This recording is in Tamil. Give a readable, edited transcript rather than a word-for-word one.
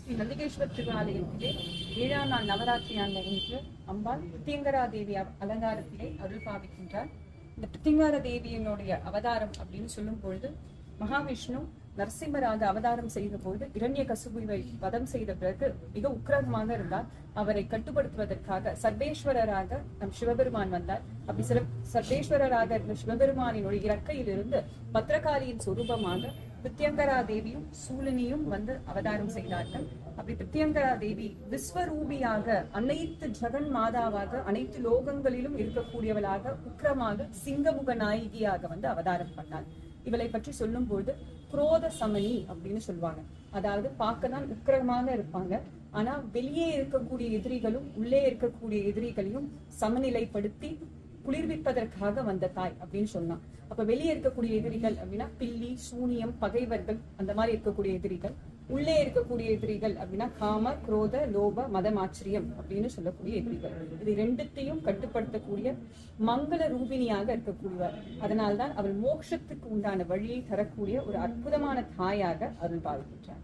ஸ்ரீ நந்திகேஸ்வர் திருஆலயத்திலே 7ஆம் நாள் நவராத்திரியான இன்று அம்பாள் பிரியங்கரா தேவி அலங்காரத்திலே அருள் பாவிக்கின்றார். இந்த பிரியங்கரா தேவியினுடைய அவதாரம் அப்படின்னு சொல்லும் பொழுது, மகாவிஷ்ணு நரசிம்மராக அவதாரம் செய்த பொழுது இரண்யகசிபுவை வதம் செய்த பிறகு மிக உக்கிரமாக இருந்தார். அவரை கட்டுப்படுத்துவதற்காக சர்வேஸ்வரராக நம் சிவபெருமான் வந்தார். அப்படி சர்வேஸ்வரராக இருந்த சிவபெருமானினுடைய இறக்கையிலிருந்து பத்ரகாளியின் சொரூபமாக பிரியங்கரா தேவியும் சூலினியும் வந்து அவதாரம் செய்தார்கள். அப்படி பிரியங்கரா தேவி விஸ்வரூபியாக அனைத்து ஜெகன் மாதாவாக அனைத்து லோகங்களிலும் இருக்கக்கூடியவளாக உக்கிரமாக சிங்கமுக நாயகியாக வந்து அவதாரம் பண்ணாள். இவளை பற்றி சொல்லும் பொழுது குரோத சமனி அப்படின்னு சொல்லுவாங்க. அதாவது பார்க்கதான் உக்கிரமாக இருப்பாங்க, ஆனா வெளியே இருக்கக்கூடிய எதிரிகளும் உள்ளே இருக்கக்கூடிய எதிரிகளையும் சமநிலைப்படுத்தி குளிர்விப்பதற்காக வந்த தாய் அப்படின்னு சொன்னான். அப்ப வெளியே இருக்கக்கூடிய எதிரிகள் அப்படின்னா பில்லி, சூனியம், பகைவர்கள், அந்த மாதிரி இருக்கக்கூடிய எதிரிகள். உள்ளே இருக்கக்கூடிய எதிரிகள் அப்படின்னா காம, குரோத, லோப, மதமாச்சரியம் அப்படின்னு சொல்லக்கூடிய எதிரிகள். இது ரெண்டுத்தையும் கட்டுப்படுத்தக்கூடிய மங்கள ரூபிணியாக இருக்கக்கூடியவர். அதனால்தான் அவள் மோட்சத்துக்கு உண்டான வழியை தரக்கூடிய ஒரு அற்புதமான தாயாக அருள் பாவிக்கின்றார்.